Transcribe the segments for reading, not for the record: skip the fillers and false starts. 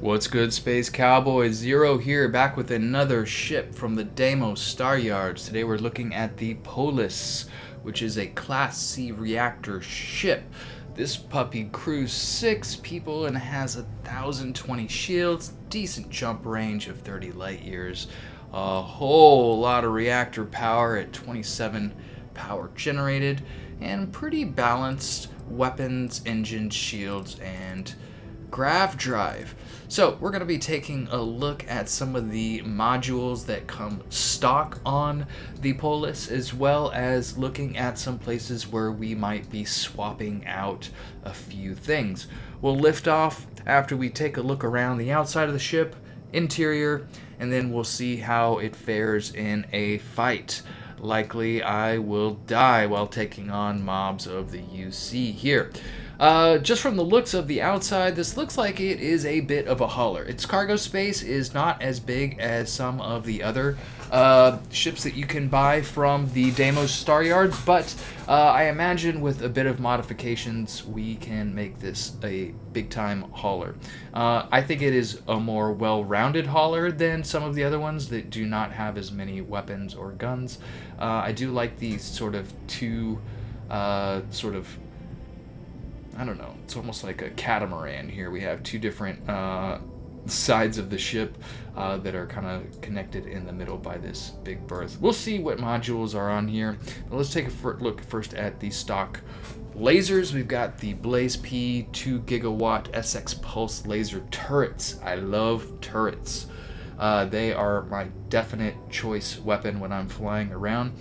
What's good, Space Cowboys? Zero here, back with another ship from the Deimos Star Yards. Today we're looking at the Polis, which is a Class C reactor ship. This puppy crews 6 people and has 1,020 shields, decent jump range of 30 light years, a whole lot of reactor power at 27 power generated, and pretty balanced weapons, engines, shields, and grav drive. So we're going to be taking a look at some of the modules that come stock on the Polis, as well as looking at some places where we might be swapping out a few things. We'll lift off after we take a look around the outside of the ship, interior, and then we'll see how it fares in a fight. Likely I will die while taking on mobs of the UC here. Just from the looks of the outside, this looks like it is a bit of a hauler. Its cargo space is not as big as some of the other ships that you can buy from the Deimos Star Yards, but I imagine with a bit of modifications, we can make this a big-time hauler. I think it is a more well-rounded hauler than some of the other ones that do not have as many weapons or guns. I do like these sort of two I don't know, it's almost like a catamaran here. We have two different sides of the ship that are kind of connected in the middle by this big berth. We'll see what modules are on here, but let's take a look first at the stock lasers. We've got the Blaze P 2 gigawatt SX Pulse laser turrets. I love turrets. They are my definite choice weapon when I'm flying around.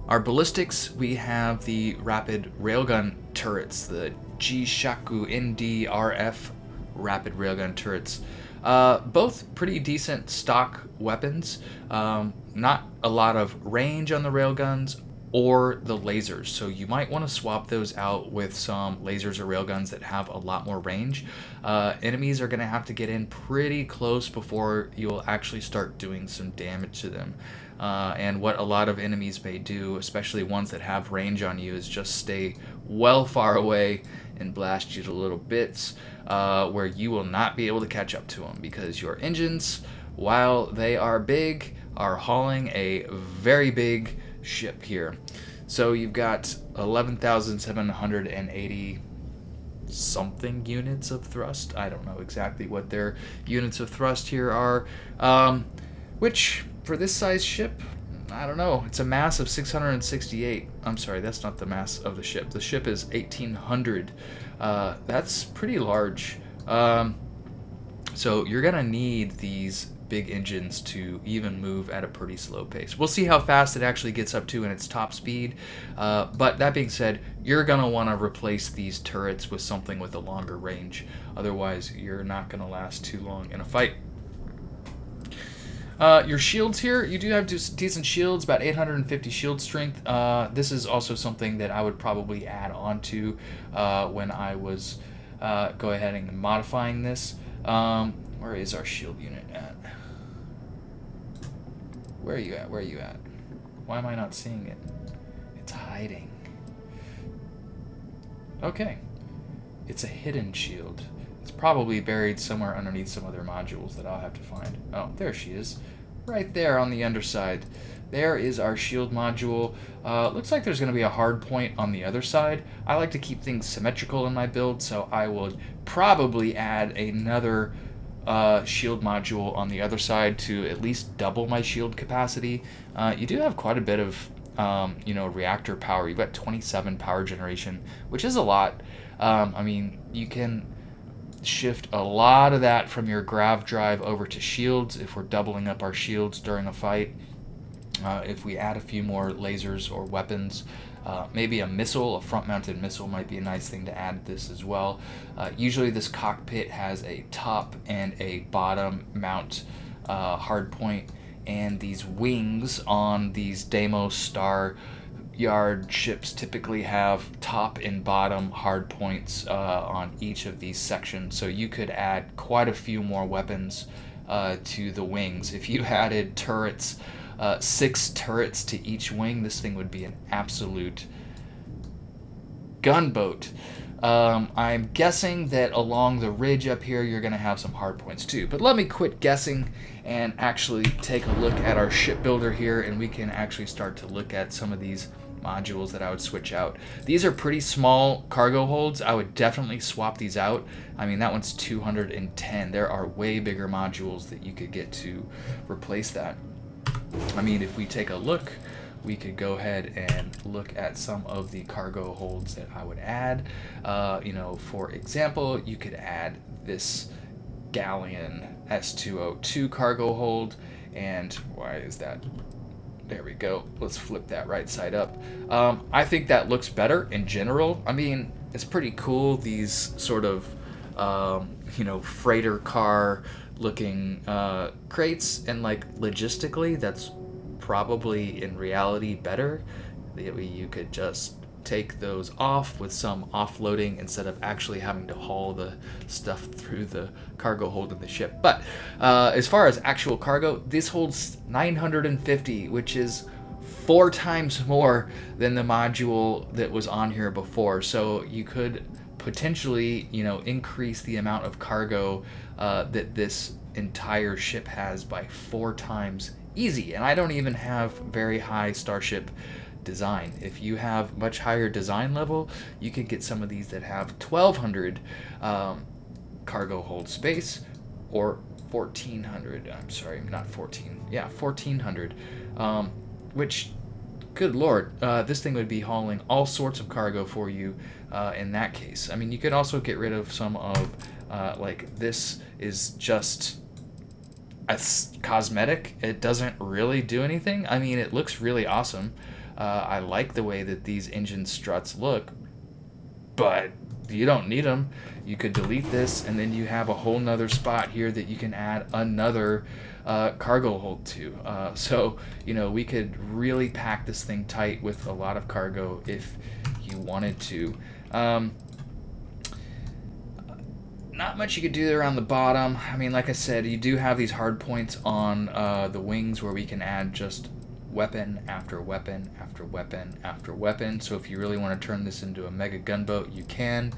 Our ballistics, we have the rapid railgun turrets, the G-Shaku NDRF rapid railgun turrets. Both pretty decent stock weapons. Not a lot of range on the railguns or the lasers, so you might want to swap those out with some lasers or railguns that have a lot more range. Enemies are going to have to get in pretty close before you'll actually start doing some damage to them. And what a lot of enemies may do, especially ones that have range on you, is just stay well far away and blast you to little bits where you will not be able to catch up to them, because your engines, while they are big, are hauling a very big ship here. So you've got 11,780 something units of thrust. I don't know exactly what their units of thrust here are, which for this size ship, I don't know. It's a mass of 668. I'm sorry, that's not the mass of the ship. The ship is 1,800. That's pretty large. So you're gonna need these big engines to even move at a pretty slow pace. We'll see how fast it actually gets up to in its top speed. But that being said, you're gonna want to replace these turrets with something with a longer range. Otherwise, you're not gonna last too long in a fight. Your shields here, you do have decent shields, about 850 shield strength. This is also something that I would probably add on to when I was go ahead and modifying this. Where is our shield unit at? Where are you at? Where are you at? Why am I not seeing it? It's hiding. Okay. It's a hidden shield. It's probably buried somewhere underneath some other modules that I'll have to find. Oh, there she is. Right there on the underside. There is our shield module. Looks like there's going to be a hard point on the other side. I like to keep things symmetrical in my build, so I would probably add another shield module on the other side to at least double my shield capacity. You do have quite a bit of reactor power. You've got 27 power generation, which is a lot. I mean, you can shift a lot of that from your grav drive over to shields if we're doubling up our shields during a fight. If we add a few more lasers or weapons, maybe a missile, a front-mounted missile might be a nice thing to add this as well. Usually this cockpit has a top and a bottom mount hardpoint, and these wings on these Deimos Star Yard ships typically have top and bottom hard points on each of these sections, so you could add quite a few more weapons to the wings. If you added turrets, 6 turrets to each wing, this thing would be an absolute gunboat. I'm guessing that along the ridge up here, you're going to have some hard points too. But let me quit guessing and actually take a look at our shipbuilder here, and we can actually start to look at some of these modules that I would switch out. These are pretty small cargo holds. I would definitely swap these out. I mean, that one's 210. There are way bigger modules that you could get to replace that. I mean, if we take a look, we could go ahead and look at some of the cargo holds that I would add. For example, you could add this Galleon S202 cargo hold, and why is that? There we go. Let's flip that right side up. I think that looks better in general. I mean, it's pretty cool, these sort of, freighter car looking crates, and like logistically, that's probably in reality better. You could just take those off with some offloading instead of actually having to haul the stuff through the cargo hold of the ship. But as far as actual cargo, this holds 950, which is 4 times more than the module that was on here before. So you could potentially, increase the amount of cargo that this entire ship has by 4 times easy. And I don't even have very high starship design. If you have much higher design level, you could get some of these that have 1200 cargo hold space, or 1400. I'm sorry, not 14. Yeah, 1400. Which, good lord, this thing would be hauling all sorts of cargo for you in that case. I mean, you could also get rid of some of, this is just a cosmetic. It doesn't really do anything. I mean, it looks really awesome. I like the way that these engine struts look, but you don't need them. You could delete this, and then you have a whole nother spot here that you can add another cargo hold to. So, we could really pack this thing tight with a lot of cargo if you wanted to. Not much you could do there on the bottom. I mean, like I said, you do have these hard points on the wings where we can add just weapon after weapon after weapon after weapon. So if you really want to turn this into a mega gunboat, you can.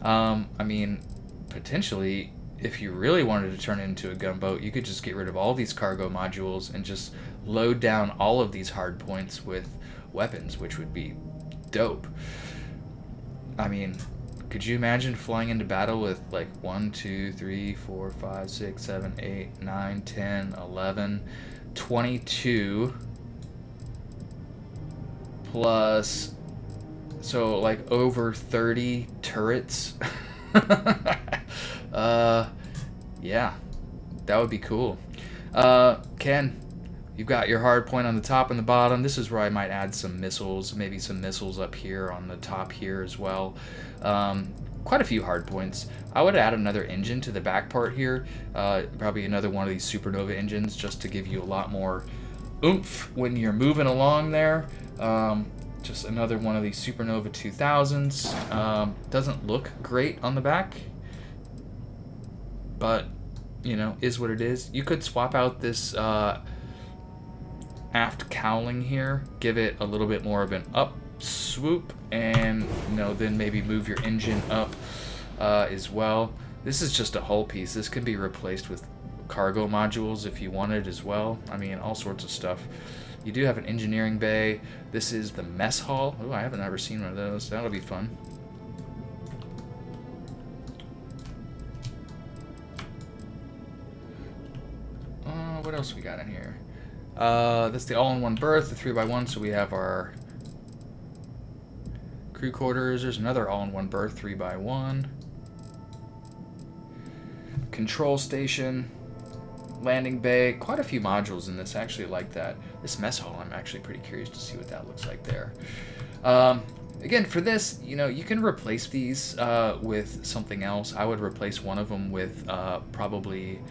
I mean, potentially, if you really wanted to turn it into a gunboat, you could just get rid of all these cargo modules and just load down all of these hard points with weapons, which would be dope. I mean, could you imagine flying into battle with like 1, 2, 3, 4, 5, 6, 7, 8, 9, 10, 11, 22 plus, so like over 30 turrets? Yeah, that would be cool. Ken, you've got your hard point on the top and the bottom. This is where I might add some missiles, maybe some missiles up here on the top here as well. Quite a few hard points. I would add another engine to the back part here, probably another one of these supernova engines, just to give you a lot more oomph when you're moving along there. Just another one of these supernova 2000s. Doesn't look great on the back, but is what it is. You could swap out this aft cowling here, give it a little bit more of an up swoop, and then maybe move your engine up as well. This is just a hull piece. This can be replaced with cargo modules if you wanted as well. I mean, all sorts of stuff. You do have an engineering bay. This is the mess hall. Oh, I haven't ever seen one of those. That'll be fun. What else we got in here? That's the all-in-one berth, the 3x1, so we have our crew quarters. There's another all-in-one berth, 3x1. Control station, landing bay. Quite a few modules in this. I actually like that. This mess hall, I'm actually pretty curious to see what that looks like there. Again, for this, you can replace these with something else. I would replace one of them with probably...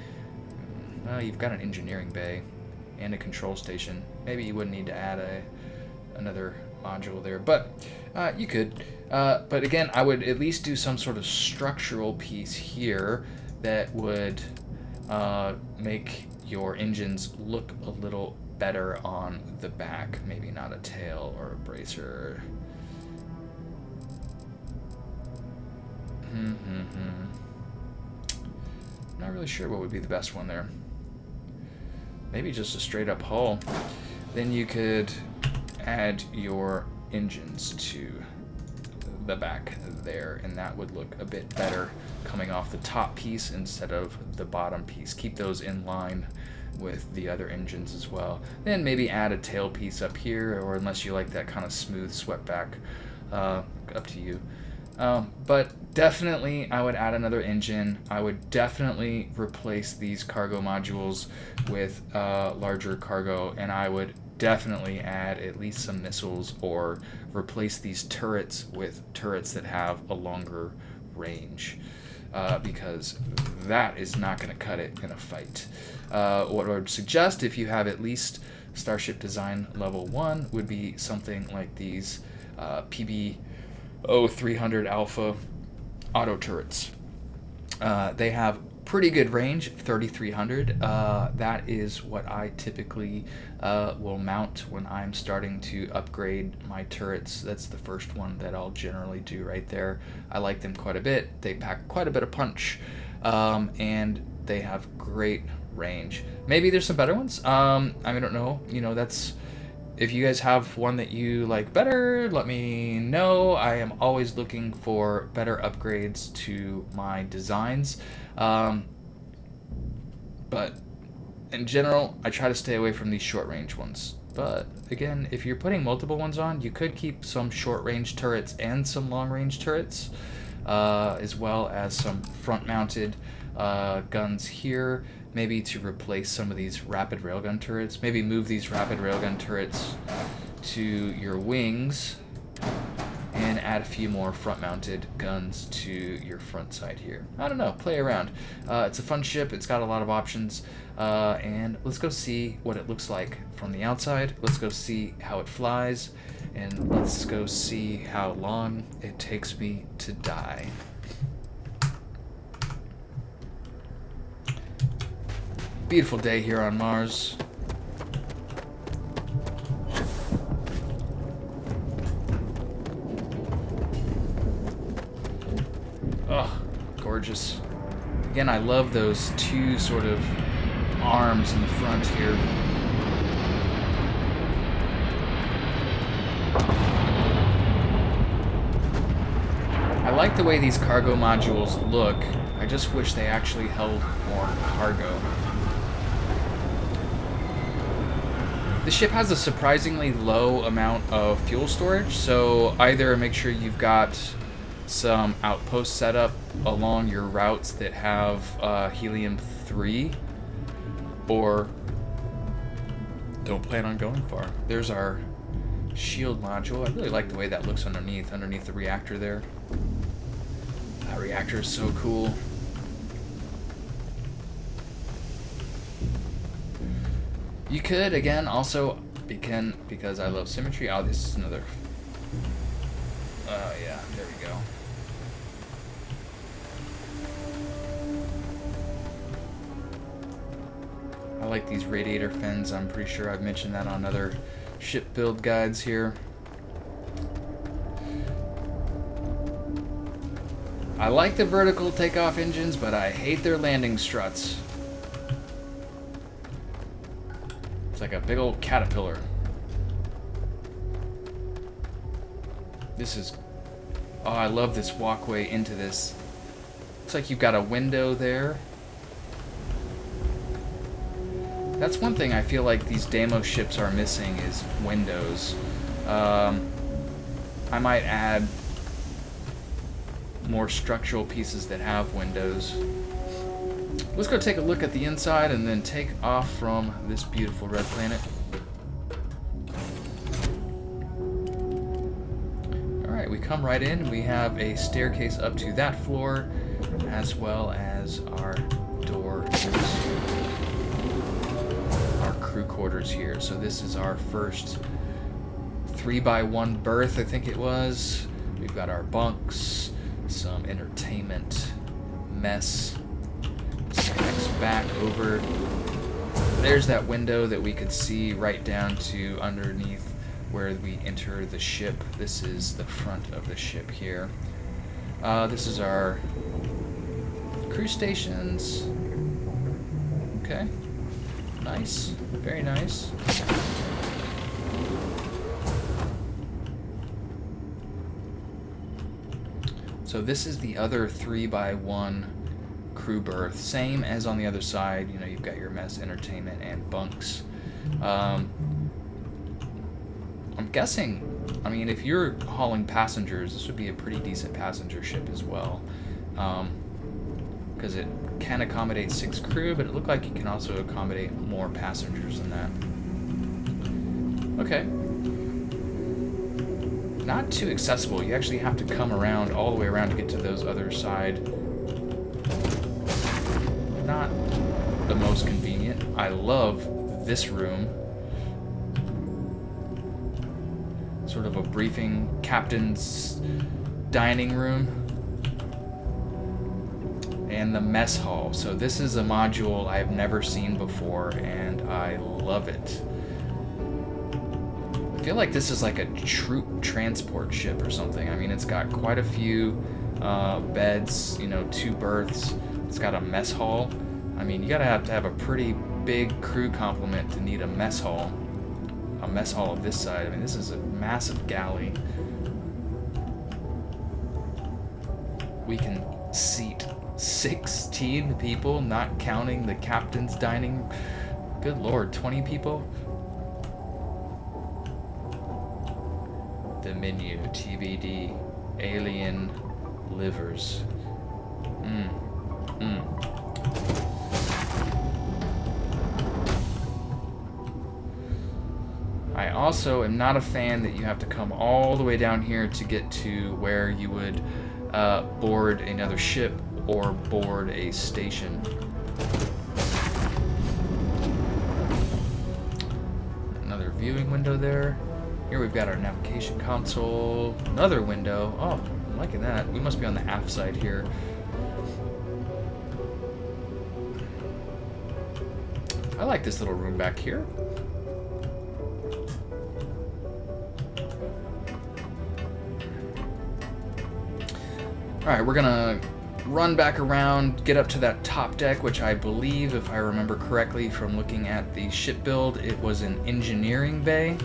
you've got an engineering bay and a control station. Maybe you wouldn't need to add another module there, but you could. But again, I would at least do some sort of structural piece here that would make your engines look a little better on the back. Maybe not a tail or a bracer. Not really sure what would be the best one there. Maybe just a straight up hull. Then you could add your engines to the back there, and that would look a bit better coming off the top piece instead of the bottom piece. Keep those in line with the other engines as well. Then maybe add a tail piece up here, or unless you like that kind of smooth swept back, up to you. But definitely I would add another engine. I would definitely replace these cargo modules with larger cargo, and I would definitely add at least some missiles or replace these turrets with turrets that have a longer range, because that is not going to cut it in a fight. What I would suggest, if you have at least Starship Design Level 1, would be something like these PB-0300 Alpha auto turrets. They have pretty good range, 3,300. That is what I typically will mount when I'm starting to upgrade my turrets. That's the first one that I'll generally do right there. I like them quite a bit. They pack quite a bit of punch, and they have great range. Maybe there's some better ones. I don't know. You know, that's... If you guys have one that you like better, let me know. I am always looking for better upgrades to my designs. But in general, I try to stay away from these short-range ones. But again, if you're putting multiple ones on, you could keep some short-range turrets and some long-range turrets, as well as some front-mounted guns here. Maybe to replace some of these rapid railgun turrets. Maybe move these rapid railgun turrets to your wings and add a few more front-mounted guns to your front side here. I don't know, play around. It's a fun ship, it's got a lot of options, and let's go see what it looks like from the outside. Let's go see how it flies, and let's go see how long it takes me to die. Beautiful day here on Mars. Oh, gorgeous. Again, I love those two sort of arms in the front here. I like the way these cargo modules look. I just wish they actually held more cargo. The ship has a surprisingly low amount of fuel storage, so either make sure you've got some outposts set up along your routes that have helium-3, or don't plan on going far. There's our shield module. I really like the way that looks underneath the reactor there. That reactor is so cool. You could, again, also, because I love symmetry. Oh, this is another... Oh, yeah, there we go. I like these radiator fins. I'm pretty sure I've mentioned that on other ship build guides here. I like the vertical takeoff engines, but I hate their landing struts. It's like a big old caterpillar. This is... Oh, I love this walkway into this. Looks like you've got a window there. That's one thing I feel like these Deimos ships are missing is windows. I might add more structural pieces that have windows. Let's go take a look at the inside and then take off from this beautiful red planet. Alright, we come right in. We have a staircase up to that floor, as well as our door to our crew quarters here. So this is our first 3x1 berth, I think it was. We've got our bunks, some entertainment, mess. Next back over. There's that window that we could see right down to underneath where we enter the ship. This is the front of the ship here. This is our crew stations. Okay. Nice. Very nice. So this is the other 3x1 crew berth. Same as on the other side. You know, you've got your mess, entertainment, and bunks. I'm guessing, I mean, if you're hauling passengers, this would be a pretty decent passenger ship as well. Because it can accommodate 6 crew, but it looked like you can also accommodate more passengers than that. Okay. Not too accessible. You actually have to come around all the way around to get to those other side. Not the most convenient. I love this room. Sort of a briefing captain's dining room. And the mess hall. So this is a module I've never seen before, and I love it. I feel like this is like a troop transport ship or something. I mean, it's got quite a few beds, you know, 2 berths. It's got a mess hall. I mean, you gotta have to have a pretty big crew complement to need a mess hall. A mess hall of this side. I mean, this is a massive galley. We can seat 16 people, not counting the captain's dining. Good lord, 20 people? The menu, TBD, alien livers. I also am not a fan that you have to come all the way down here to get to where you would board another ship or board a station. Another viewing window there. Here we've got our navigation console. Another window. Oh, I'm liking that. We must be on the aft side here. I like this little room back here. Alright, we're gonna run back around, get up to that top deck, which I believe, if I remember correctly from looking at the ship build, it was an engineering bay.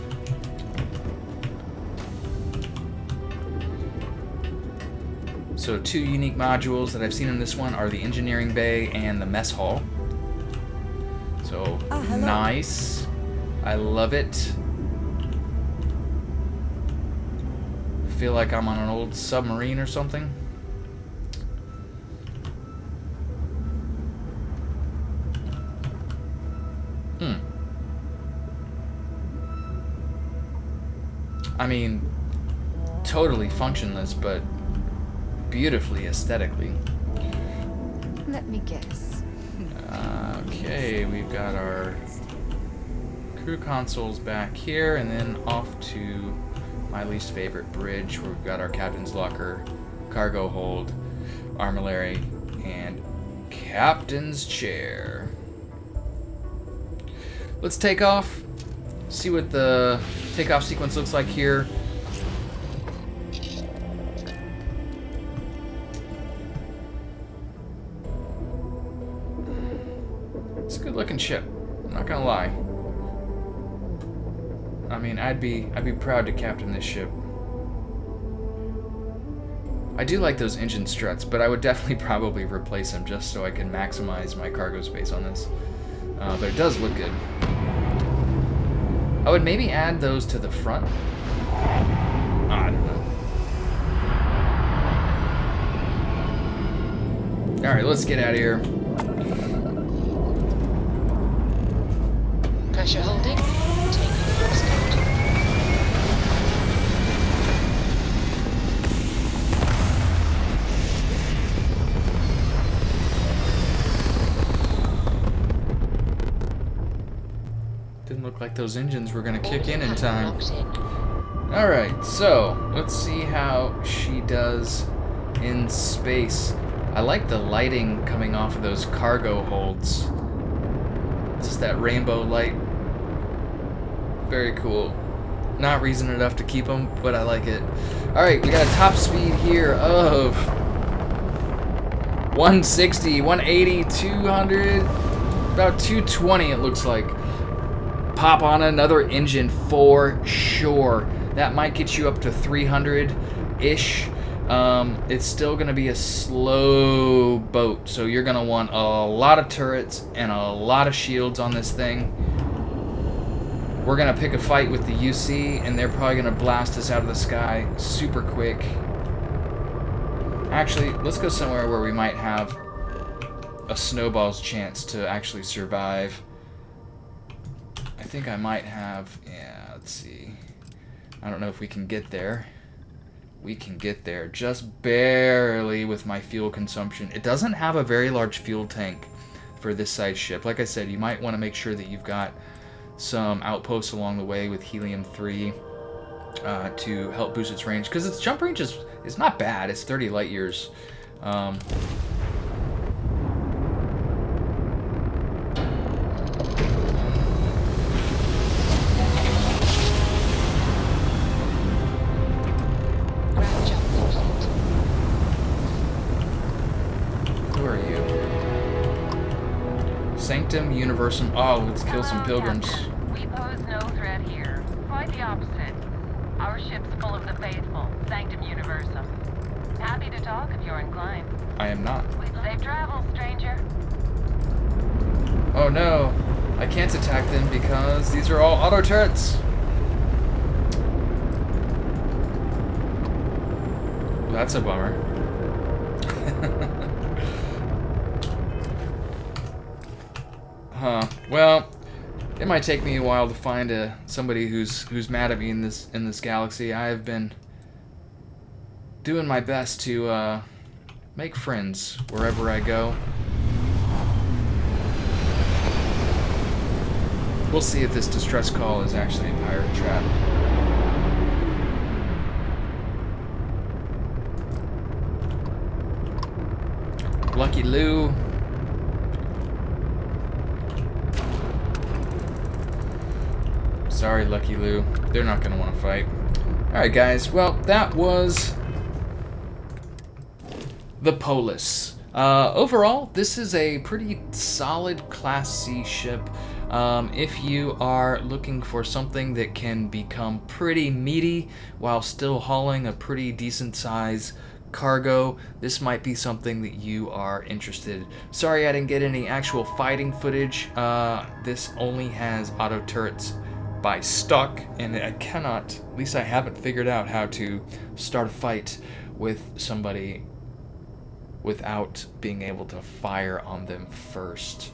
So 2 unique modules that I've seen in this one are the engineering bay and the mess hall. So nice. I love it. I feel like I'm on an old submarine or something. I mean, totally functionless, but beautifully aesthetically. Let me guess. Okay, we've got our crew consoles back here, and then off to my least favorite bridge, where we've got our captain's locker, cargo hold, armillary, and captain's chair. Let's take off. See what the takeoff sequence looks like here. It's a good looking ship, I'm not gonna lie. I mean, I'd be proud to captain this ship. I do like those engine struts, but I would definitely probably replace them just so I can maximize my cargo space on this. But it does look good. I would maybe add those to the front. I don't know. Alright, let's get out of here. Pressure holding. Taking course code. Didn't look like those engines were gonna kick in time. Alright, so let's see how she does in space. I like the lighting coming off of those cargo holds. Just that rainbow light. Very cool. Not reason enough to keep them, but I like it. Alright, we got a top speed here of 160, 180, 200, about 220 it looks like. Pop on another engine for sure. That might get you up to 300-ish. It's still going to be a slow boat, so you're going to want a lot of turrets and a lot of shields on this thing. We're going to pick a fight with the UC, and they're probably going to blast us out of the sky super quick. Actually, let's go somewhere where we might have a snowball's chance to actually survive. I think I might have, yeah, let's see. I don't know if we can get there. We can get there just barely with my fuel consumption. It doesn't have a very large fuel tank for this size ship. Like I said, you might want to make sure that you've got some outposts along the way with helium-3 to help boost its range, because its jump range is not bad. It's 30 light years. Who are you? Sanctum Universum. Oh, let's kill some pilgrims. We pose no threat here. Quite the opposite. Our ship's full of the faithful, Sanctum Universum. Happy to talk if you're inclined. I am not. Safe travels, stranger. Oh no, I can't attack them because these are all auto turrets. Well, that's a bummer. Huh. Well, it might take me a while to find somebody who's mad at me in this galaxy. I have been doing my best to make friends wherever I go. We'll see if this distress call is actually a pirate trap. Lucky Lou. Sorry, Lucky Lou. They're not going to want to fight. Alright, guys. Well, that was the Polis. Overall, this is a pretty solid Class C ship. If you are looking for something that can become pretty meaty while still hauling a pretty decent size cargo, this might be something that you are interested. Sorry I didn't get any actual fighting footage. This only has auto turrets by stock, and I cannot, at least I haven't figured out how to start a fight with somebody without being able to fire on them first.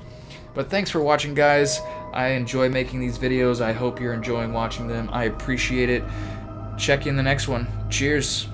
But thanks for watching, guys. I enjoy making these videos. I hope you're enjoying watching them. I appreciate it. Check you in the next one. Cheers.